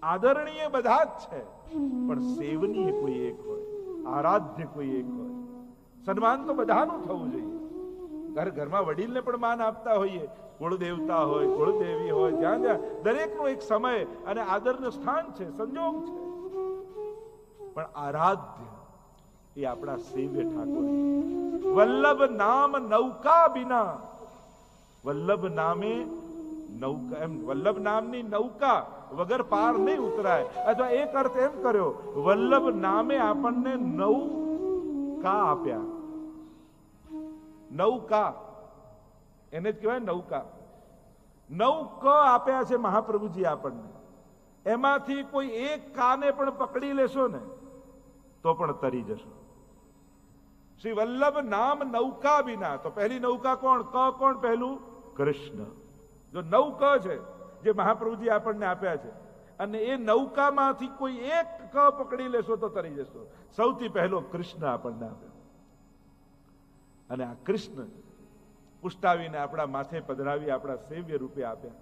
આદરણીય બધા જ છે, પણ સેવનીય કોઈ એક હોય, આરાધ્ય કોઈ એક હોય. સન્માન તો બધાનું થવું જોઈએ. ઘરમાં વડીલને પણ માન આપતા હોઈએ, કુળદેવતા હોય, કુળદેવી હોય, જ્યાં જ્યાં દરેકનો એક સમય અને આદરનું સ્થાન છે, સંજોગ છે. પણ આરાધ્ય એ આપણા સેવ્ય ઠાકોર. વલ્લભ નામ નૌકા બિના, વલ્લભ નામે નૌકા, એમ વલ્લભ નામની નૌકા વગર પાર નહીં ઉતરાય. અથવા એક અર્થ એમ કર્યો, વલ્લભ નામે આપણને નૌકા આપ્યા. નૌકા એને જ કહેવાય નૌકા. નવ ક આપ્યા છે મહાપ્રભુજી આપણને. એમાંથી કોઈ એક કાને પણ પકડી લેશો ને તો પણ તરી જશો. શ્રી વલ્લભ નામ નૌકા બિના. તો પહેલી નૌકા કોણ? ક કોણ પહેલું? કૃષ્ણ. જો નવ ક છે જે મહાપ્રભુજી આપણને આપ્યા છે, અને એ નૌકામાંથી કોઈ એક ક પકડી લેશો તો તરી જશો. સૌથી પહેલો કૃષ્ણ આપણને આપ્યો. અને આ કૃષ્ણ પુષ્ટાવીને આપણા માથે પધરાવી આપણા સેવ્ય રૂપે આપ્યા.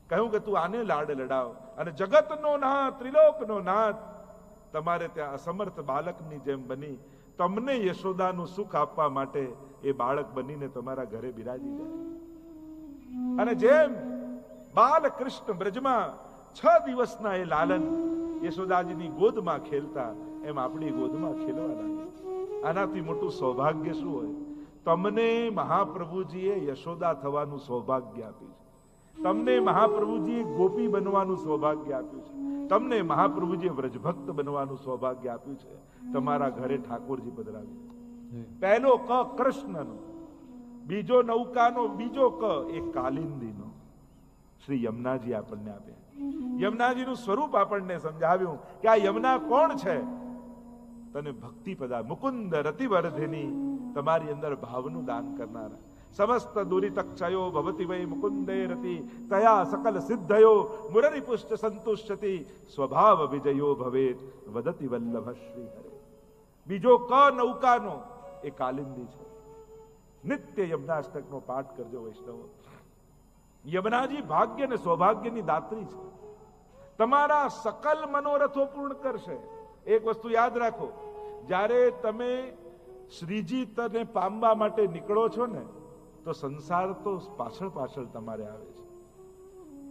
કહ્યું કે તું આને લાડ લડાવ, અને જગતનો નાથ, ત્રિલોકનો નાથ તમારે ત્યાં અસમર્થ બાળકની જેમ બની તમને યશોદાનું સુખ આપવા માટે એ બાળક બનીને તમારા ઘરે બિરાજી જાય. અને જેમ બાલકૃષ્ણ બ્રજમાં 6 દિવસના એ લાલન યશોદાજીની ગોદમાં ખેલતા, એમ આપણી ગોદમાં ખેલવા લાગે. આનાથી મોટું સૌભાગ્ય શું હોય? તમને મહાપ્રભુજીએ યશોદા થવાનું સૌભાગ્ય આપ્યું છે. તમને મહાપ્રભુજીએ ગોપી બનવાનું સૌભાગ્ય આપ્યું છે. તમને મહાપ્રભુજીએ વ્રજભક્ત બનવાનું સૌભાગ્ય આપ્યું છે. તમારા ઘરે ઠાકોરજી પધરાવ્યું. પહેલો ક કૃષ્ણનો, બીજો નૌકાનો, બીજો ક એ કાલિંદીનો. શ્રી યમુનાજી આપણને આપ્યા. યમુનાજીનું સ્વરૂપ આપણને સમજાવ્યું કે આ યમુના કોણ છે? તને ભક્તિ પદા મુકુંદ રતિવર્ધિની, તમારી અંદર ભાવનું દાન કરનારા. સમસ્ત દુરિતક્ષયો ભવતિ વૈ મુકુંદે રતિ, તયા સકલ સિદ્ધયો મુરરી પુષ્ટ સંતુષ્યતિ, સ્વભાવ વિજયો ભવેત વદતિ વલ્લભ શ્રી હરે. બીજો ક નૌકાનો એ કાલિંદી છે. નિત્ય યમુનાષ્ટકનો પાઠ કરજો વૈષ્ણવો. યમુનાજી ભાગ્ય અને સૌભાગ્યની દાત્રી છે. તમારા સકલ મનોરથો પૂર્ણ કરશે. એક વસ્તુ યાદ રાખો, જ્યારે તમે શ્રીજી તને પામવા માટે નીકળો છો ને, તો સંસાર તો પાછળ પાછળ તમારે આવે છે.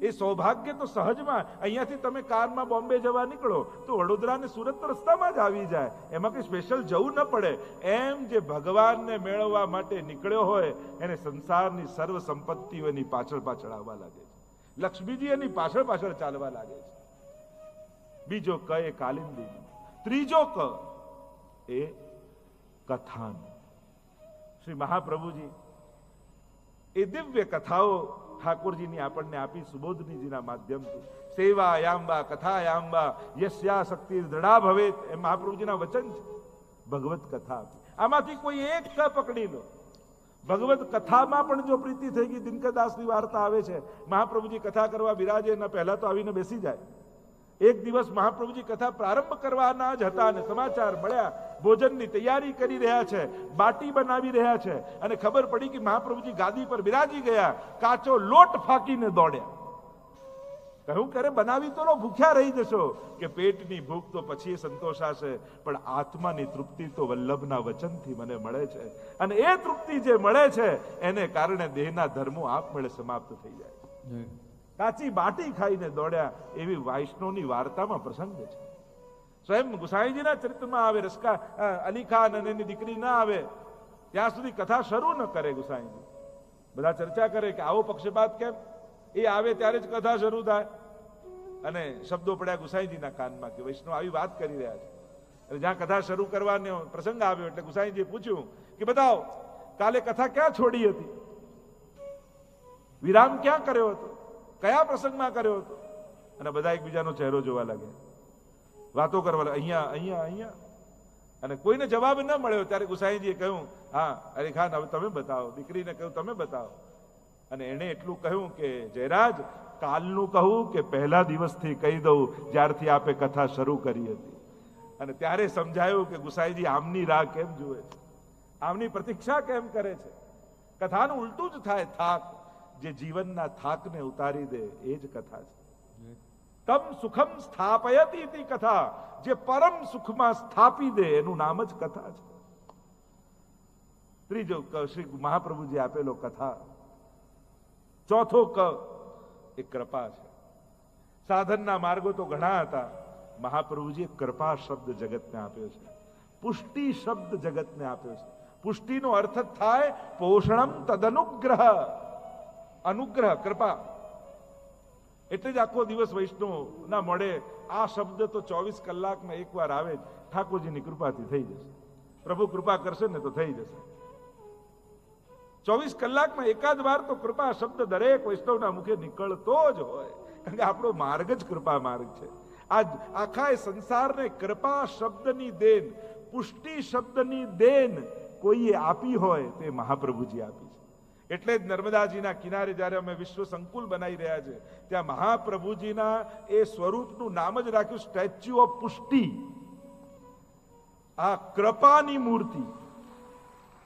એ સૌભાગ્ય તો સહજમાં, અહીંયાથી તમે કારમાં બોમ્બે જવા નીકળો તો વડોદરા ને સુરત રસ્તામાં જ આવી જાય, એમાં કઈ સ્પેશિયલ જવું ન પડે. એમ જે ભગવાનને મેળવવા માટે નીકળ્યો હોય એને સંસારની સર્વ સંપત્તિઓની પાછળ પાછળ આવવા લાગે છે. લક્ષ્મીજી એની પાછળ પાછળ ચાલવા લાગે છે. બીજો ક એ કાલિંદી. ત્રીજો ક એ કથાનો. શ્રી મહાપ્રભુજી એ દિવ્ય કથાઓ ઠાકોરજીની આપણને આપી સુબોધનીજીના માધ્યમથી. સેવાયાંબા કથાયાંબા યસ્યા શક્તિ દૃઢા ભવેત, એ મહાપ્રભુજીના વચન છે. ભગવત કથા આપી. આમાંથી કોઈ એક ક પકડી લો. ભગવત કથામાં પણ જો પ્રીતિ થઈ ગઈ, દિનકરદાસની વાર્તા આવે છે, મહાપ્રભુજી કથા કરવા બિરાજે એના પહેલા તો આવીને બેસી જાય. એક દિવસ મહાપ્રભુજી કથા પ્રારંભ કરવાના જ હતા અને સમાચાર મળ્યા, ભોજનની તૈયારી કરી રહ્યા છે, બાટી બનાવી રહ્યા છે, અને ખબર પડી કે મહાપ્રભુજી ગાદી પર બિરાજી ગયા. કાચો લોટ ફાંકીને દોડ્યા. કહ્યું કરે બનાવી તો લો, ભૂખ્યા રહી જશો. કે પેટની ભૂખ તો પછી સંતોષાશે, પણ આત્માની તૃપ્તિ તો વલ્લભના વચનથી મને મળે છે, અને એ તૃપ્તિ જે મળે છે એને કારણે દેહના ધર્મો આપમેળે સમાપ્ત થઈ જાય. કાચી બાટી ખાઈને દોડ્યા, એવી વૈષ્ણવની વાર્તામાં પ્રસંગ છે. સ્વયં ગુસાઈજીના ચરિત્રમાં આવે, રસકા અલી ખાન અને એની દીકરી ના આવે ત્યાં સુધી કથા શરૂ ન કરે ગુસાઈજી. બધા ચર્ચા કરે કે આવો પક્ષપાત કેમ? એ આવે ત્યારે જ કથા શરૂ થાય. અને શબ્દો પડ્યા ગુસાઈજીના કાનમાં કે વૈષ્ણવ આવી વાત કરી રહ્યા છે. અને જ્યાં કથા શરૂ કરવાનો પ્રસંગ આવ્યો એટલે ગુસાઈજીએ પૂછ્યું કે બતાવો, કાલે કથા ક્યાં છોડી હતી? વિરામ ક્યાં કર્યો હતો? કયા પ્રસંગમાં કર્યો હતો? અને બધા એકબીજાનો ચહેરો જોવા લાગ્યા, વાતો કરવા લાગ્યા, અહીંયા અહીંયા અહીંયા. અને કોઈને જવાબ ન મળ્યો ત્યારે ગુસાઈજીએ કહ્યું, હા અરે ખાન હવે તમે બતાવો. દીકરીને કહ્યું તમે બતાવો. અને એણે એટલું કહ્યું કે જયરાજ, કાલનું કહું કે પહેલા દિવસથી કહી દઉં જ્યારથી આપે કથા શરૂ કરી હતી? અને ત્યારે સમજાયું કે ગુસાઈજી આમની રાહ કેમ જુએ છે, આમની પ્રતીક્ષા કેમ કરે છે. કથાનું ઉલટું જ થાય. થાક જે જીવનના થાકને ઉતારી દે એ જ કથા છે. તમ સુખમ સ્થાપયતી ઇતિ કથા. જે પરમ સુખમાં સ્થાપી દે એનું નામ જ કથા છે. ત્રીજો ક શ્રી મહાપ્રભુજી આપેલો કથા. ચોથો ક એ કૃપા છે. સાધનના માર્ગો તો ઘણા હતા, મહાપ્રભુજીએ કૃપા શબ્દ જગતને આપ્યો છે. પુષ્ટિ શબ્દ જગતને આપ્યો છે. પુષ્ટિનો અર્થ થાય પોષણમ તદનુગ્રહ. અનુગ્રહ, કૃપા. એટલે જ આખો દિવસ વૈષ્ણવના મોડે આ શબ્દ તો 24 કલાકમાં એકવાર આવે જ. ઠાકોરજીની કૃપાથી થઈ જશે. પ્રભુ કૃપા કરશે ને તો થઈ જશે. 24 કલાકમાં એકાદ વાર તો કૃપા શબ્દ દરેક વૈષ્ણવના મુખે નીકળતો જ હોય, કારણ કે આપણો માર્ગ જ કૃપા માર્ગ છે. આજ આખા સંસારને કૃપા શબ્દની દેન, પુષ્ટિ શબ્દની દેન કોઈએ આપી હોય તે મહાપ્રભુજી આપી છે. એટલે જ નર્મદાજીના કિનારે જ્યારે અમે વિશ્વ સંકુલ બનાવી રહ્યા છે, ત્યાં મહાપ્રભુજીના એ સ્વરૂપનું નામ જ રાખ્યું સ્ટેચ્યુ ઓફ પુષ્ટિ. આ કૃપાની મૂર્તિ.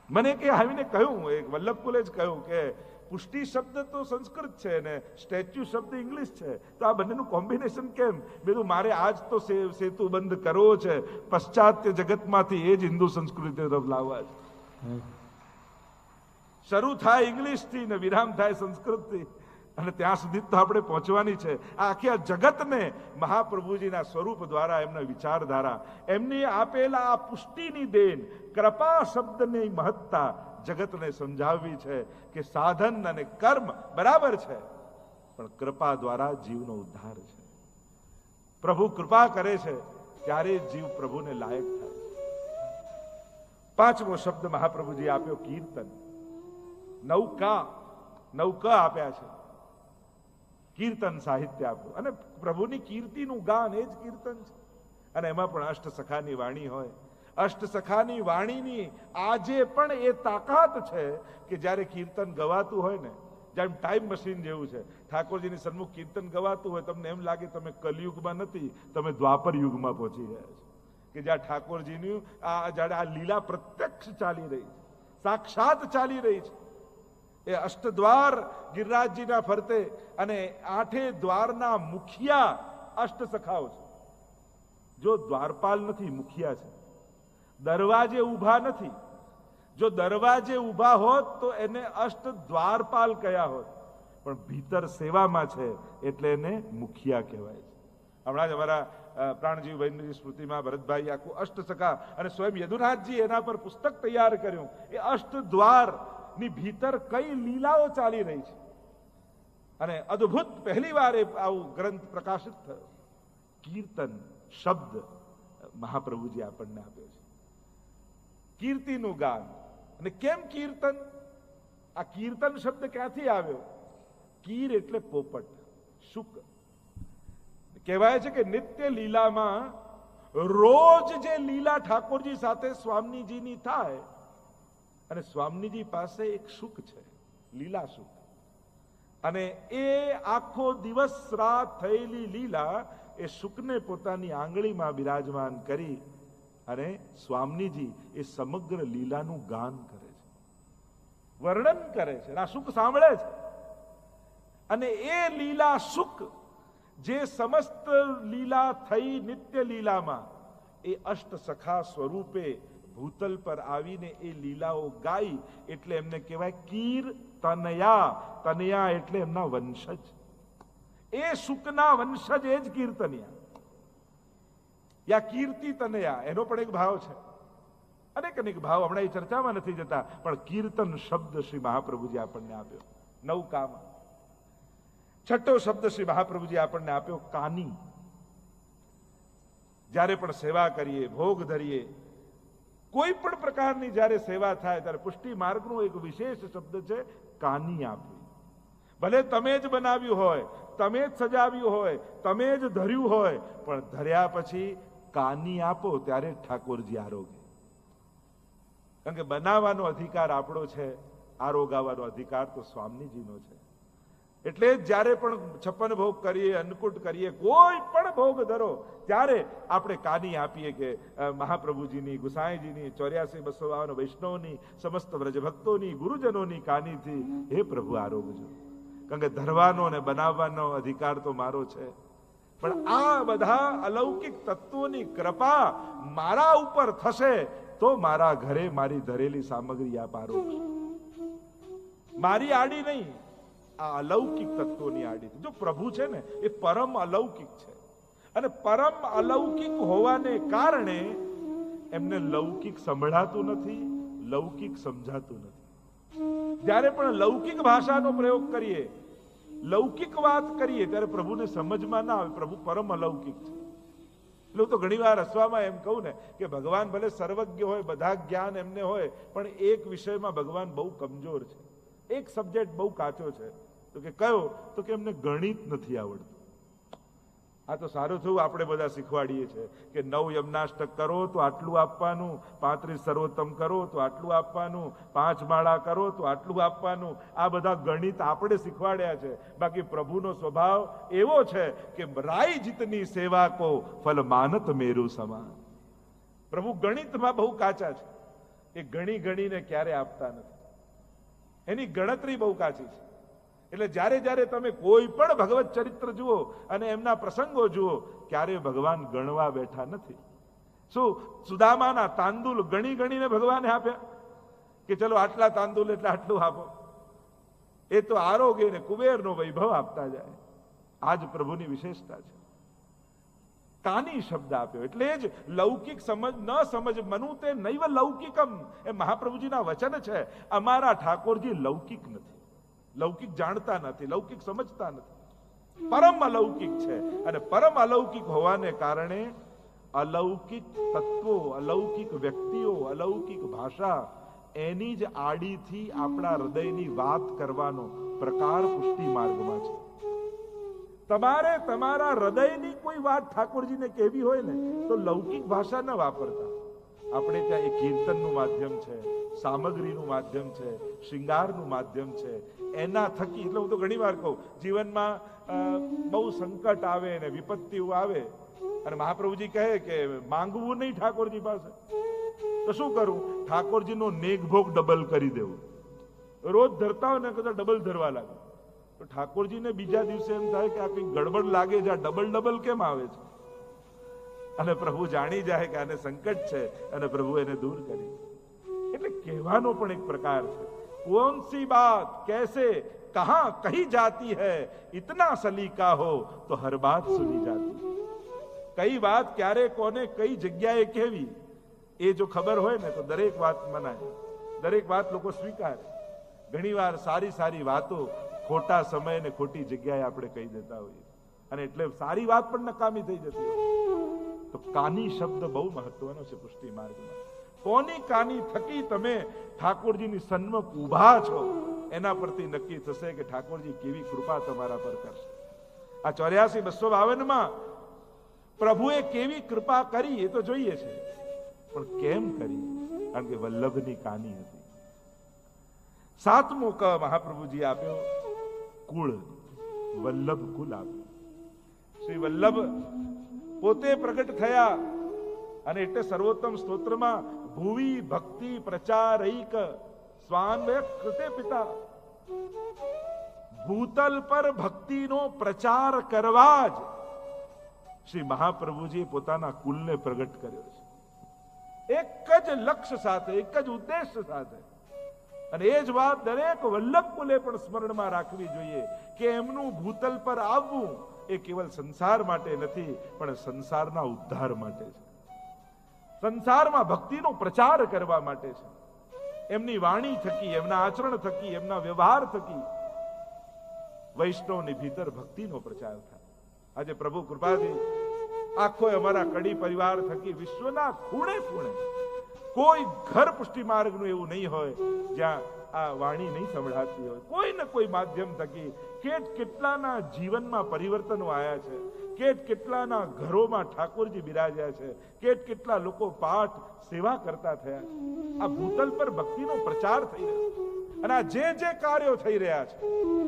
મને કે આવીને કહ્યું, એક વલ્લભકુલે જ કહ્યું કે પુષ્ટિ શબ્દ તો સંસ્કૃત છે ને સ્ટેચ્યુ શબ્દ ઇંગ્લિશ છે, તો આ બંનેનું કોમ્બિનેશન કેમ? બીજું મારે આજ તો સેતુ બંધ કરવો છે, પશ્ચાત્ય જગતમાંથી એ જ હિન્દુ સંસ્કૃતિ તરફ લાવવા છે. શરૂ થાય ઇંગ્લિશથી ને વિરામ થાય સંસ્કૃતથી, અને ત્યાં સુધી તો આપણે પહોંચવાની છે. આ આખી જગતને મહાપ્રભુજીના સ્વરૂપ દ્વારા, એમના વિચારધારા, એમની આપેલા આ પુષ્ટિની દેન, કૃપા શબ્દની મહત્તા જગતને સમજાવવી છે કે સાધન અને કર્મ બરાબર છે, પણ કૃપા દ્વારા જીવનો ઉદ્ધાર છે. પ્રભુ કૃપા કરે છે ત્યારે જીવ પ્રભુને લાયક થાય. પાંચમો શબ્દ મહાપ્રભુજી આપ્યો કીર્તન. નૌકા આપ્યા છે. કીર્તન સાહિત્ય આપ્યું, અને પ્રભુની કીર્તિનું ગાન એ જ કીર્તન છે. અને એમાં પણ અષ્ટસખાની વાણી હોય. અષ્ટસખાની વાણીની આજે પણ એ તાકાત છે કે જ્યારે કીર્તન ગવાતું હોય ને, જેમ ટાઈમ મશીન જેવું છે, ઠાકોરજીની સન્મુખ કીર્તન ગવાતું હોય, તમને એમ લાગે તમે કલયુગમાં નથી, તમે દ્વાપર યુગમાં પહોંચી ગયા છો. કે જ્યાં ઠાકોરજીની જ્યારે આ લીલા પ્રત્યક્ષ ચાલી રહી છે, સાક્ષાત ચાલી રહી છે. એ અષ્ટદ્વાર ગિરિરાજજીના ફરતે, અને 8 દ્વારના મુખિયા અષ્ટસખાઓ છે. જો દ્વારપાલ નથી, મુખિયા છે. દરવાજે ઊભા નથી. જો દરવાજે ઊભા હોત તો એને અષ્ટ દ્વારપાલ કયા હોત, પણ ભીતર સેવામાં છે એટલે એને મુખિયા કહેવાય છે. હમણાં જ અમારા પ્રાણજીવભાઈની સ્મૃતિમાં ભરતભાઈ આખું અષ્ટસખા અને સ્વયં યદુનાથજી એના પર પુસ્તક તૈયાર કર્યું. એ અષ્ટદ્વાર ની ભીતર કઈ લીલાઓ ચાલી રહી છે, અને અદ્ભુત પહેલી વાર આવું ગ્રંથ પ્રકાશિત થયો. કીર્તન શબ્દ મહાપ્રભુજી આપણને આપ્યો છે. કીર્તિનું ગાન. અને કેમ કીર્તન? આ કીર્તન શબ્દ ક્યાંથી આવ્યો? કીર એટલે પોપટ, શુક. કહેવાય છે કે નિત્ય લીલામાં રોજ જે લીલા ઠાકોરજી સાથે સ્વામીજીની થાય, અને સ્વામીજી પાસે એક સુખ છે, લીલા સુખ. અને એ આખો દિવસ રાત થયેલી લીલા, એ સુખને પોતાની આંગળીમાં બિરાજમાન કરી અને સ્વામીજી એ સમગ્ર લીલાનું ગાન કરે છે, વર્ણન કરે છે, આ સુખ સાંભળે છે. અને એ લીલા સુખ, જે સમસ્ત લીલા થઈ નિત્ય લીલામાં, એ અષ્ટસખા સ્વરૂપે ભૂતલ પર આવીને એ લીલાઓ ગાઈ, એટલે એમને કહેવાય કીર્તનયા. તનયા એટલે એમના વંશજ. એ સુખના વંશજ એ જ કીર્તનિયા, યા કીર્તિ તનયા. એનો પણ એક ભાવ છે. અનેક ભાવ હમણાં એ ચર્ચામાં નથી જતા, પણ કીર્તન શબ્દ શ્રી મહાપ્રભુજી આપણને આપ્યો નૌકામાં. છઠ્ઠો શબ્દ શ્રી મહાપ્રભુજી આપણને આપ્યો કાની. જ્યારે પણ સેવા કરીએ, ભોગ ધરીએ, કોઈ પણ પ્રકારની જ્યારે સેવા થાય ત્યારે પુષ્ટિ માર્ગનો એક વિશેષ શબ્દ છે કાની આપવી. ભલે તમે જ બનાવ્યું હોય, તમે જ સજાવ્યું હોય, તમે જ ધર્યું હોય, પણ ધર્યા પછી કાની આપો ત્યારે ઠાકોરજી આરોગે. કારણ કે બનાવવાનો અધિકાર આપણો છે, આરોગાવાનો અધિકાર તો સ્વામીજીનો છે. એટલે જ્યારે પણ 56 ભોગ કરીએ, અન્નકૂટ કરીએ, કોઈ પણ ભોગ ધરો, ત્યારે આપણે કાની આપીએ કે મહાપ્રભુજીની, ગુસાઈજીની, 84-252 વૈષ્ણવની, સમસ્ત વ્રજભક્તોની, ગુરુજનોની કાનીથી હે પ્રભુ આરોગજો. કારણ કે ધરવાનો અને બનાવવાનો અધિકાર તો મારો છે. પણ આ બધા અલૌકિક તત્વોની કૃપા મારા ઉપર થશે તો મારા ઘરે મારી ધરેલી સામગ્રી આ પારોગશે. મારી આડી નહીં, આ અલૌકિક તત્વોની આડી. જો પ્રભુ છે ને એ પરમ અલૌકિક છે, અને પરમ અલૌકિક હોવાને કારણે એમને લૌકિક સંભળાતું નથી, લૌકિક સમજાતું નથી. જ્યારે પણ લૌકિક ભાષાનો પ્રયોગ કરીએ, લૌકિક વાત કરીએ, ત્યારે પ્રભુને સમજમાં ના આવે. પ્રભુ પરમ અલૌકિક છે. એટલે હું તો ઘણી વાર હસવામાં એમ કહું ને કે ભગવાન ભલે સર્વજ્ઞ હોય, બધા જ્ઞાન એમને હોય, પણ એક વિષયમાં ભગવાન બહુ કમજોર છે. એક સબ્જેક્ટ બહુ કાચો છે. તો કે કયો? તો કે એમને ગણિત નથી આવડતું. આ તો સારું થયું આપણે બધા શીખવાડીએ છીએ કે 9 યમનાષ્ટક કરો તો આટલું આપવાનું, 35 સર્વોત્તમ કરો તો આટલું આપવાનું, 5 માળા કરો તો આટલું આપવાનું. આ બધા ગણિત આપણે શીખવાડ્યા છે. બાકી પ્રભુનો સ્વભાવ એવો છે કે રાઈ જીતની સેવા કો ફલ માનત મેરુ સમાન. પ્રભુ ગણિતમાં બહુ કાચા છે. એ ગણી ગણીને ક્યારે આપતા નથી. એની ગણતરી બહુ કાચી છે. એટલે જ્યારે જ્યારે તમે કોઈ પણ ભગવત ચરિત્ર જુઓ અને એમના પ્રસંગો જુઓ, ક્યારે ભગવાન ગણવા બેઠા નથી. શું સુદામાના તાંદુલ ગણી ગણીને ભગવાને આપ્યા કે ચલો આટલા તાંદુલ એટલે આટલું આપો? એ તો આરોગ્ય ને કુબેરનો વૈભવ આપતા જાય. આજ પ્રભુની વિશેષતા છે. કાની શબ્દ આપ્યો એટલે જ લૌકિક સમજ ન સમજ મનુતે નૈવ લૌકિકમ, એ મહાપ્રભુજીના વચન છે. અમારા ઠાકોરજી લૌકિક નથી, લૌકિક જાણતા નથી, લૌકિક સમજતા નથી. પરમ અલૌકિક છે. અને પરમ અલૌકિક હોવાને કારણે અલૌકિક તત્વો, અલૌકિક વ્યક્તિઓ, અલૌકિક ભાષા, એની જ આડીથી આપણા હૃદયની વાત કરવાનો પ્રકાર પુષ્ટિ માર્ગમાં છે. તમારે તમારા હૃદયની કોઈ વાત ઠાકોરજીને કહેવી હોય ને તો લૌકિક ભાષા ન વાપરતા. આપણે ત્યાં એક કીર્તનનું માધ્યમ છે, સામગ્રીનું માધ્યમ છે, શૃંગારનું માધ્યમ છે. એના થકી, એટલે હું તો ઘણી વાર કહું, જીવનમાં બહુ સંકટ આવે ને વિપત્તિઓ આવે અને મહાપ્રભુજી કહે કે માંગવું નહીં ઠાકોરજી પાસે, તો શું કરું? ઠાકોરજીનો નેગભોગ ડબલ કરી દેવું. રોજ ધરતા હોય ને કદાચ ડબલ ધરવા લાગે તો ઠાકોરજીને બીજા દિવસે એમ થાય કે આ કઈ ગડબડ લાગે છે, આ ડબલ ડબલ કેમ આવે છે? અને પ્રભુ જાણી જાય કે આને સંકટ છે અને પ્રભુ એને દૂર કરી. એટલે કહેવાનો પણ એક પ્રકાર છે. कौन सी बात कैसे कहां कही जाती है, इतना सलीका हो तो हर बात सुनी जाती. કઈ વાત ક્યારે કોને કઈ જગ્યાએ કહેવી એ જો ખબર હોય ને તો દરેક વાત મનાય, દરેક વાત લોકો સ્વીકારે. ઘણી વાર સારી સારી વાતો ખોટા સમય ને ખોટી જગ્યાએ આપણે કહી દેતા હોઈએ અને એટલે સારી વાત પણ નકામી થઈ જતી હોય. તો કાની શબ્દ બહુ મહત્વનો છે પુષ્ટિ માર્ગમાં. કોની કાની થકી તમે ઠાકોરજીની સન્મુખ ઊભા છો એના પરથી નક્કી થશે કે ઠાકોરજી કેવી કૃપા તમારા પર કરશે. આ 84-252 પ્રભુએ કેવી કૃપા કરી એ તો જોઈએ છે, પણ કેમ કરી? કારણ કે વલ્લભની કાની હતી. 7મો ક મહાપ્રભુજી આપ્યો, કુળ, વલ્લભ કુલ આપ્યું. શ્રી વલ્લભ પોતે પ્રગટ થયા અને એટલે સર્વોત્તમ સ્તોત્રમાં ભુવી ભક્તિ પ્રચારૈક સ્વાન્વય કૃતે પિતા. ભૂતલ પર ભક્તિનો પ્રચાર કરવા જ શ્રી મહાપ્રભુજી પોતાના કુલને પ્રગટ કર્યો છે. એક જ લક્ષ્ય સાથે, એક જ ઉદ્દેશ્ય સાથે. અને એ જ વાત દરેક વલ્લભ કુલે પણ સ્મરણમાં રાખવી જોઈએ કે એમનું ભૂતલ પર આવવું એ કેવલ સંસાર માટે નથી, પણ સંસારના ઉદ્ધાર માટે છે. સંસારમાં ભક્તિનો પ્રચાર કરવા માટે છે. એમની વાણી થકી, એમના આચરણ થકી, એમના વ્યવહાર થકી વૈષ્ણવની ભીતર ભક્તિનો પ્રચાર થાય. આજે પ્રભુ કૃપાથી આખો અમારા કડી પરિવાર થકી વિશ્વના ખૂણે ખૂણે કોઈ ઘર પુષ્ટિ માર્ગનું એવું નહીં હોય જ્યાં આ વાણી નહીં સંભળાતી હોય. કોઈ ને કોઈ માધ્યમ થકી કેટલાના જીવનમાં પરિવર્તનો આવ્યા છે, કેટલાના ઘરોમાં ઠાકોરજી બિરાજ્યા છે, કેટલા લોકો પાઠ સેવા કરતા થયા. આ ભૂતલ પર ભક્તિનો પ્રચાર થઈ રહ્યો છે. અને આ જે કાર્યો થઈ રહ્યા છે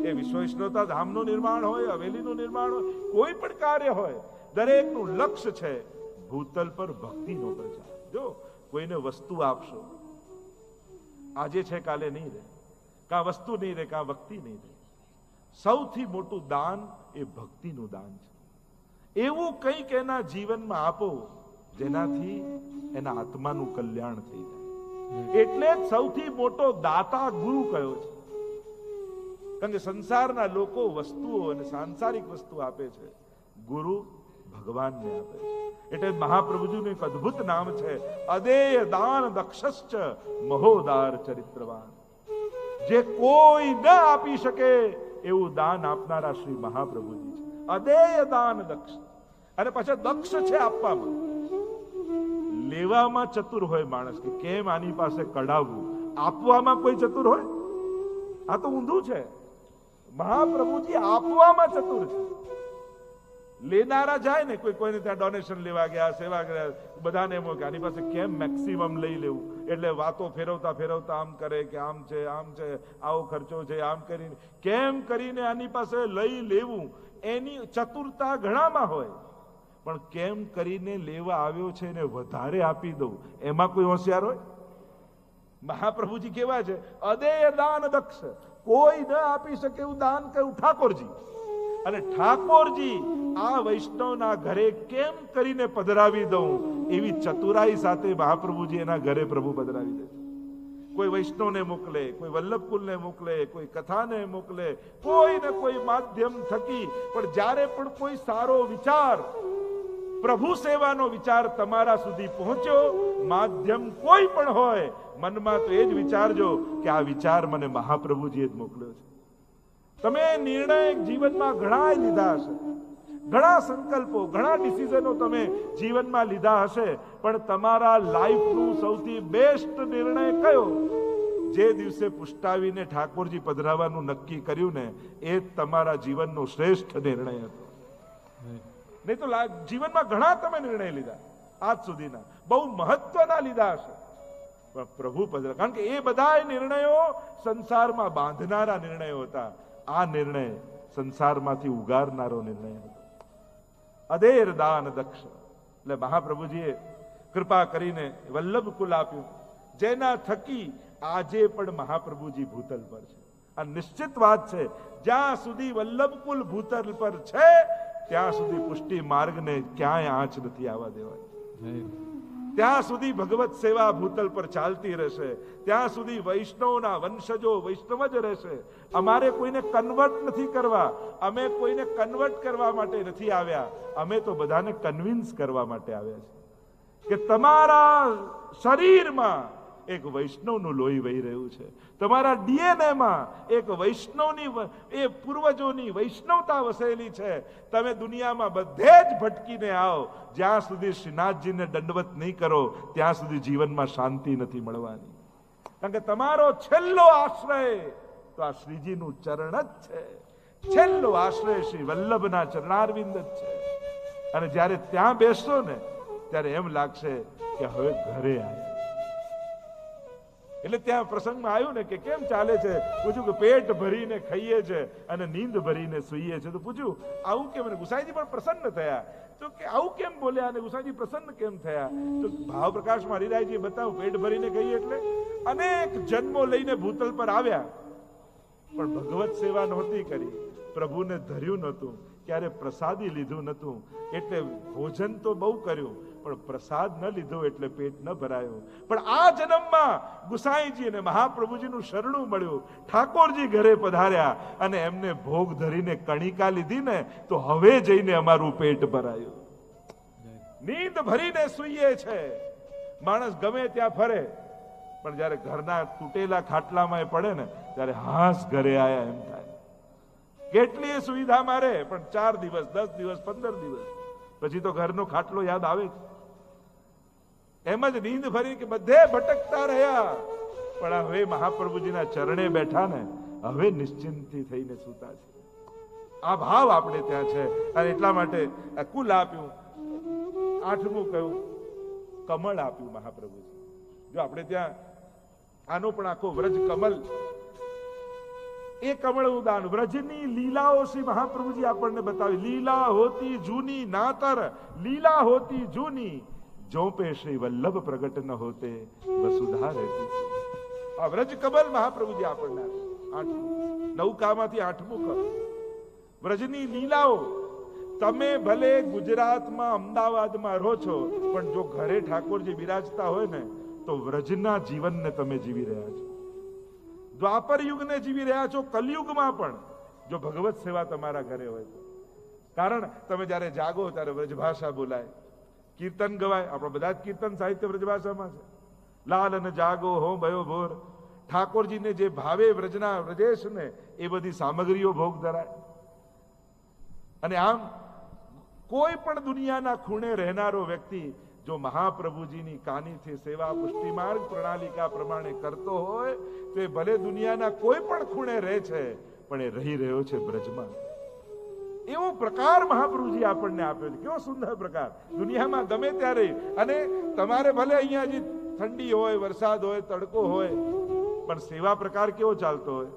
એ વિશ્વ વિષ્ણુતા ધામનું નિર્માણ હોય, હવેલીનું નિર્માણ હોય, કોઈ પણ કાર્ય હોય, દરેકનું લક્ષ્ય છે ભૂતલ પર ભક્તિનો પ્રચાર. જો કોઈને વસ્તુ આપશો, આજે છે કાલે નહીં રહે, કાં વસ્તુ નહીં રહે, કાં ભક્તિ નહીં રહે. સૌથી મોટું દાન એ ભક્તિનું દાન છે. એવું કંઈક એના જીવનમાં આપો જેનાથી એના આત્માનું કલ્યાણ થઈ જાય. એટલે જ સૌથી મોટો દાતા ગુરુ કયો છે. કારણ કે સંસારના લોકો વસ્તુઓ અને સાંસારિક વસ્તુ આપે છે, ગુરુ ભગવાનને આપે છે. એટલે મહાપ્રભુજીનું એક અદ્ભુત નામ છે, અદેય દાન દક્ષશ્ચ મહોદાર ચરિત્રવાન. જે કોઈ ન આપી શકે એવું દાન આપનારા શ્રી મહાપ્રભુજી છે. અદેય દાન દક્ષ. અને પાછા દક્ષ છે આપવામાં. લેવામાં ચતુર હોય માણસ કે કેમ આની પાસે કઢાવવું, આપવામાં કોઈ ચતુર હોય? આ તો ઊંધું છે. મહાપ્રભુજી આપવામાં ચતુર છે. લેનારા જાય ને, કોઈને ત્યાં ડોનેશન લેવા ગયા, સેવા ગયા, બધાને એમ હોય કે આની પાસે કેમ મેક્સિમમ લઈ લેવું, એટલે વાતો ફેરવતા ફેરવતા આમ કરે કે આમ છે, આવો ખર્ચો છે, આમ કરીને કેમ કરીને આની પાસે લઈ લેવું, એની ચતુરતા ઘણામાં હોય. પણ કેમ કરીને લેવા આવ્યો છે ને વધારે આપી દઉં, એમાં કોઈ હોશિયાર હોય? મહાપ્રભુજી કેવા છે, અદેય દાન દક્ષ. કોઈ ન આપી શકે એવું દાન કયું? ઠાકોરજી. અને ઠાકોરજી આ વૈષ્ણવના ઘરે કેમ કરીને પધરાવી દઉં, એવી ચતુરાઈ સાથે મહાપ્રભુજી એના ઘરે પ્રભુ પધરાવી દે. કોઈ વૈષ્ણવને મોકલે, કોઈ વલ્લભકુલને મોકલે, કોઈ કથાને મોકલે, કોઈ ને કોઈ માધ્યમ થકી. પણ જ્યારે પણ કોઈ સારો વિચાર, પ્રભુ સેવાનો વિચાર તમારા સુધી પહોંચ્યો, માધ્યમ કોઈ પણ હોય, મનમાં તો એ જ વિચારજો કે આ વિચાર મને મહાપ્રભુજીએ જ મોકલ્યો છે. તમે નિર્ણય જીવનમાં ઘણા લીધા હશે, ઘણા સંકલ્પો, ઘણા ડિસિઝનો તમે જીવનમાં લીધા હશે, પણ તમારા લાઈફનું સૌથી બેસ્ટ નિર્ણય કયો? જે દિવસે પુષ્ટાવીને ઠાકોરજી પધરાવાનું નક્કી કર્યું ને, એ તમારા જીવનનો શ્રેષ્ઠ નિર્ણય હતો. નહીં તો જીવનમાં ઘણા તમે નિર્ણય લીધા આજ સુધીના, બહુ મહત્વના લીધા હશે, પણ પ્રભુ પધરા. કારણ કે એ બધા નિર્ણયો સંસારમાં બાંધનારા નિર્ણયો હતા. આ નિર્ણય સંસારમાંથી ઉગારનારો નિર્ણય હતો. અદેર દાન દક્ષ. એટલે મહાપ્રભુજીએ કૃપા કરીને વલ્લભકુલ આપ્યું, જેના થકી આજે પણ મહાપ્રભુજી ભૂતલ પર છે. આ નિશ્ચિત વાત છે, જ્યાં સુધી વલ્લભકુલ ભૂતલ પર છે ત્યાં સુધી પુષ્ટિ માર્ગને ક્યાંય આંચ નથી આવવા દેવાની. ત્યાં સુધી ભગવત સેવા ભૂતલ પર ચાલતી રહેશે, ત્યાં સુધી વૈષ્ણવના વંશજો વૈષ્ણવ જ રહેશે. અમારે કોઈને કન્વર્ટ નથી કરવા, અમે કોઈને કન્વર્ટ કરવા માટે નથી આવ્યા, અમે તો બધાને કન્વિન્સ કરવા માટે આવ્યા છે કે તમારા શરીરમાં એક વૈષ્ણવનું લોહી વહી રહ્યું છે, તમારા ડીએનએમાં એક વૈષ્ણવની, એ પૂર્વજોની વૈષ્ણવતા વસેલી છે. તમે દુનિયામાં બધે જ ભટકીને આવો, જ્યાં સુધી શ્રીનાથજીને દંડવત નહીં કરો ત્યાં સુધી જીવનમાં શાંતિ નથી મળવાની. કારણ કે તમારો છેલ્લો આશ્રય તો આ શ્રીજીનું ચરણ જ છે. છેલ્લો આશ્રય શ્રી વલ્લભના ચરણારવિંદ જ છે. અને જ્યારે ત્યાં બેસશો ને ત્યારે એમ લાગશે કે હવે ઘરે આવ્યા. એટલે ત્યાં પ્રસંગમાં આવ્યું ને કે કેમ ચાલે છે, પૂછ્યું કે પેટ ભરીને ખાઈએ છે અને નીંદ ભરીને સૂઈએ છે. તો પૂછ્યું આવું કેમ? ગુસાઈજી પણ પ્રસન્ન થયા. તો કે આવું કેમ બોલ્યા અને ગુસાઈજી પ્રસન્ન કેમ થયા? તો ભાવ પ્રકાશમાં હરિરાયજી બતાવું, પેટ ભરીને ખાઈએ એટલે અનેક જન્મો લઈને ભૂતલ પર આવ્યા, પણ ભગવત સેવા નહોતી કરી, પ્રભુને ધર્યું નહોતું, ક્યારે પ્રસાદી લીધું નહોતું. એટલે ભોજન તો બહુ કર્યું, પણ પ્રસાદ ન લીધો એટલે પેટ ન ભરાયું. પણ આ જન્મમાં ગુસાઈજી અને મહાપ્રભુજીનું શરણું મળ્યું, ઠાકોરજી ઘરે પધાર્યા અને એમને ભોગ ધરીને કણિકા લીધી ને, તો હવે જઈને અમારું પેટ ભરાયું. નીંદ ભરીને સૂઈએ છે. માણસ ગમે ત્યાં ફરે, પણ જયારે ઘરના તૂટેલા ખાટલામાં એ પડે ને ત્યારે હાશ ઘરે આયા એમ થાય. કેટલી સુવિધા મારે, પણ 4 દિવસ 10 દિવસ 15 દિવસ પછી તો ઘરનો ખાટલો યાદ આવે. એમ જ નીંદ ભરી કે બધે ભટકતા રહ્યા, પણ હવે મહાપ્રભુજીના ચરણે બેઠા ને, હવે નિશ્ચિંતથી થઈને સૂતા છે. આ ભાવ આપણે ત્યાં છે. અને એટલા માટે કુલ આપ્યું, 8મું કયું? કમળ આપ્યું મહાપ્રભુજી. જો આપણે ત્યાં આનો પણ આખો વ્રજ કમલ, એ કમળનું દાન, વ્રજની લીલાઓ શ્રી મહાપ્રભુજી આપણને બતાવી. લીલા હોતી જૂની નાતર, લીલા હોતી જૂની, જો પે શ્રી વલ્લભ પ્રગટ ન હોતે વસુધા રહેતી. આ વ્રજ કમલ મહાપ્રભુજી આપણને 8મું, 9 કામાંથી 8મું વ્રજની લીલાઓ. તમે ભલે ગુજરાતમાં અમદાવાદમાં રહો છો, પણ જો ઘરે ઠાકોરજી બિરાજતા હોય ને તો વ્રજના જીવનને તમે જીવી રહ્યા છો, દ્વાપર યુગને જીવી રહ્યા છો, કલયુગમાં પણ જો ભગવત સેવા તમારા ઘરે હોય તો. કારણ તમે જ્યારે જાગો ત્યારે વ્રજભાષા બોલાય, કીર્તન ગવાય. આપણા બધા જ કીર્તન સાહિત્ય વ્રજભાષામાં છે. લાલ અને જાગો હો ભયો ભોર, ઠાકોરજીને જે ભાવે વ્રજના વ્રજેશને એ બધી સામગ્રીઓ ભોગ ધરાય. અને આમ કોઈ પણ દુનિયાના ખૂણે રહેનારો વ્યક્તિ જો મહાપ્રભુજીની કાનીથી સેવા પુષ્ટિ માર્ગ પ્રણાલિકા પ્રમાણે કરતો હોય તો એ ભલે દુનિયાના કોઈ પણ ખૂણે રહે છે, પણ એ રહી રહ્યો છે બ્રજમાં. એવો પ્રકાર મહાપ્રભુજી આપણને આપ્યો છે. કેવો સુંદર પ્રકાર! દુનિયામાં ગમે ત્યારે, અને તમારે ભલે અહીંયા જે ઠંડી હોય, વરસાદ હોય, તડકો હોય, પણ સેવા પ્રકાર કેવો ચાલતો હોય?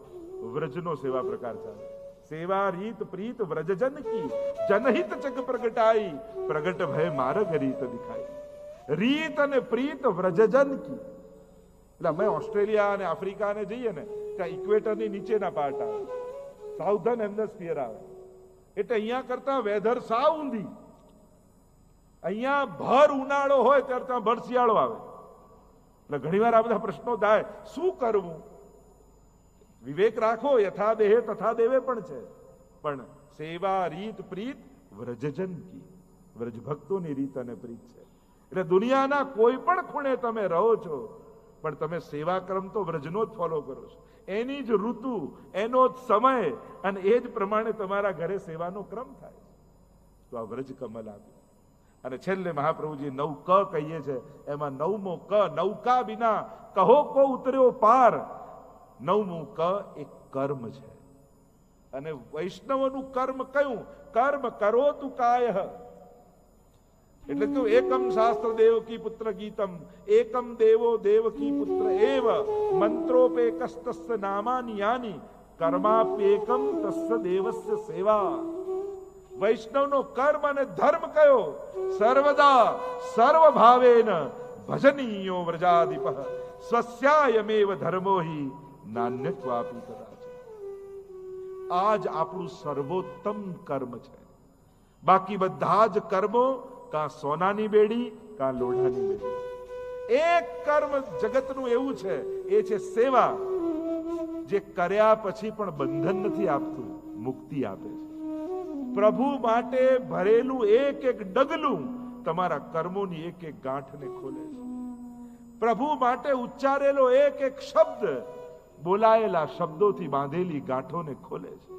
વ્રજનો સેવા પ્રકાર ચાલે. સેવા રીત પ્રીત વ્રજજન કી, જનહિત જગ પ્રગટાઈ, પ્રગટ ભય માર્ગ રીત દિખાઈ. રીત અને પ્રીત વ્રજજન કી. એટલે અમે ઓસ્ટ્રેલિયા અને આફ્રિકાને જઈએ ને ત્યાં ઇક્વેટરની નીચેના પાર્ટ આવે, સાઉધર્ન હેમિસ્ફિયર આવે, એટલે અહીંયા કરતા વેધર સાવ ઊંધી. અહીંયા ભર ઉનાળો હોય ત્યારે ત્યાં ભર શિયાળો આવે. એટલે ઘણીવાર આ બધા પ્રશ્નો થાય, શું કરવું? વિવેક રાખો, યથા દેહે તથા દેવે પણ છે, પણ સેવા રીત પ્રીત વ્રજજન કી, વ્રજ ભક્તોની રીત અને પ્રીત છે. એટલે દુનિયાના કોઈ પણ ખૂણે તમે રહો છો, પણ તમે સેવા ક્રમ તો વ્રજનો જ ફોલો કરો છો. એની જ ઋતુ, એનો જ સમય, અને એ જ પ્રમાણે તમારા ઘરે સેવાનો ક્રમ થાય. તો આ વ્રજ કમલ આપ્યું. અને છેલ્લે મહાપ્રભુજી 9 ક કહીએ છે, એમાં 9મો ક, નૌકા વિના કહો કો ઉતર્યો પાર. 9મું ક એ કર્મ છે. અને વૈષ્ણવનું કર્મ કયું? કર્મ કરો તું કાય. એટલે તો એકમ શાસ્ત્ર દેવકી પુત્ર ગીતમ, એકમ દેવો દેવકી પુત્ર એવ, મંત્રોપેકસ્તસ્ય નામાની યાની, કર્માપ્યેકમ તસ્ય દેવસ્ય સેવા. વૈષ્ણવનો કર્મ અને ધર્મ કયો? સર્વદા સર્વભાવેન ભજનીયો વ્રજાધિપ, સ્વસ્યાયમેવ ધર્મો હિ નાન્યત્વાપી કદાચ. આ જ આપણું સર્વોત્તમ કર્મ છે. બાકી બધા જ કર્મો કાં સોનાની બેડી કાં લોઢાની બેડી. એક કર્મ જગતનું એવું છે, એ છે સેવા, જે કર્યા પછી પણ બંધન નથી આપતું, મુક્તિ આપે છે. પ્રભુ માટે ભરેલું એક એક ડગલું તમારા કર્મોની એક એક ગાંઠને ખોલે છે. પ્રભુ માટે ઉચ્ચારેલો એક એક શબ્દ બોલાયેલા શબ્દોથી બાંધેલી ગાંઠોને ખોલે છે.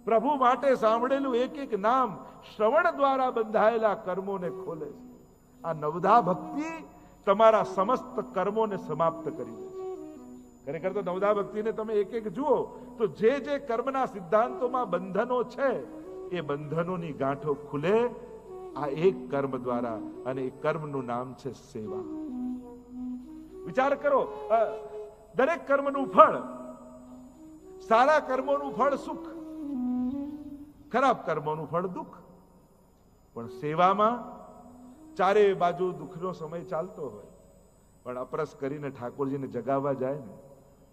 પ્રભુ માટે સાંભળેલું એક એક નામ શ્રવણ દ્વારા બંધાયેલા કર્મોને ખોલે છે. આ નવધા ભક્તિ તમારા સમસ્ત કર્મોને સમાપ્ત કરી દે છે. ખરેખર તો નવધા ભક્તિને તમે એક એક જુઓ તો જે જે કર્મના સિદ્ધાંતોમાં બંધનો છે, એ બંધનોની ગાંઠો ખુલે આ એક કર્મ દ્વારા, અને એ કર્મનું નામ છે સેવા. વિચાર કરો, દરેક કર્મનું ફળ, સારા કર્મોનું ફળ સુખ, ખરાબ કર્મોનું ફળ દુઃખ. પણ સેવામાં ચારે બાજુ દુઃખનો સમય ચાલતો હોય, પણ અપરસ કરીને ઠાકોરજીને જગાવવા જાય ને,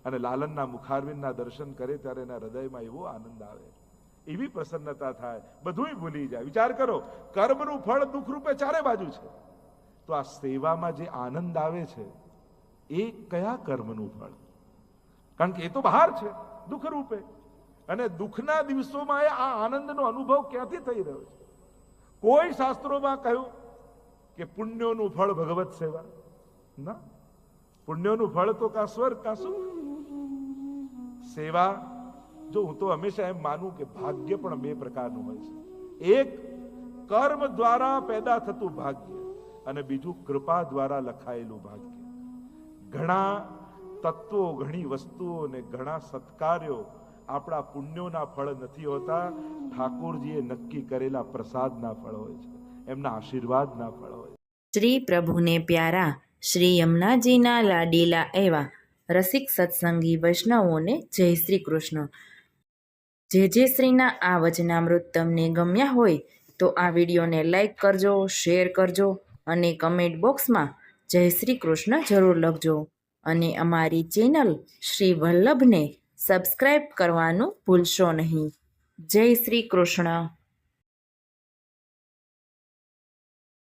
અને લાલનના મુખારવિંદના દર્શન કરે ત્યારે એના હૃદયમાં એવો આનંદ આવે, એવી પ્રસન્નતા થાય, બધુંય ભૂલી જાય. વિચાર કરો, કર્મનું ફળ દુઃખ રૂપે ચારે બાજુ છે, તો આ સેવામાં જે આનંદ આવે છે એ કયા કર્મનું ફળ? કારણ કે એ તો બહાર છે દુઃખ રૂપે, અને દુઃખના દિવસોમાં આ આનંદનો અનુભવ ક્યાંથી થઈ રહ્યો છે? કોઈ શાસ્ત્રોમાં કહ્યું કે પુણ્યોનું ફળ ભગવત સેવા? ના, પુણ્યોનું ફળ તો કાં સ્વર્ગ કાં સુખ. સેવા, જો હું તો હંમેશા એમ માનું કે ભાગ્ય પણ બે પ્રકારનું હોય છે. એક કર્મ દ્વારા પેદા થતું ભાગ્ય, અને બીજું કૃપા દ્વારા લખાયેલું ભાગ્ય. ઘણા તત્વો, ઘણી વસ્તુઓ અને ઘણા સત્કાર્યો આપણા પુણ્યોના ફળ નથી હોતા, ઠાકોરજીએ નક્કી કરેલા પ્રસાદના ફળ હોય છે, એમના આશીર્વાદના ફળ હોય છે. શ્રી પ્રભુને પ્યારા શ્રી યમુનાજીના લાડીલા એવા રસિક સત્સંગી વૈષ્ણવોને જય શ્રી કૃષ્ણ. જે શ્રીના આ વચનામૃત તમને ગમ્યા હોય તો આ વિડીયોને લાઈક કરજો, શેર કરજો, અને કમેન્ટ બોક્સમાં જય શ્રી કૃષ્ણ જરૂર લખજો. અને અમારી ચેનલ શ્રી વલ્લભને સબસ્ક્રાઈબ કરવાનું ભૂલશો નહીં. જય શ્રી કૃષ્ણ.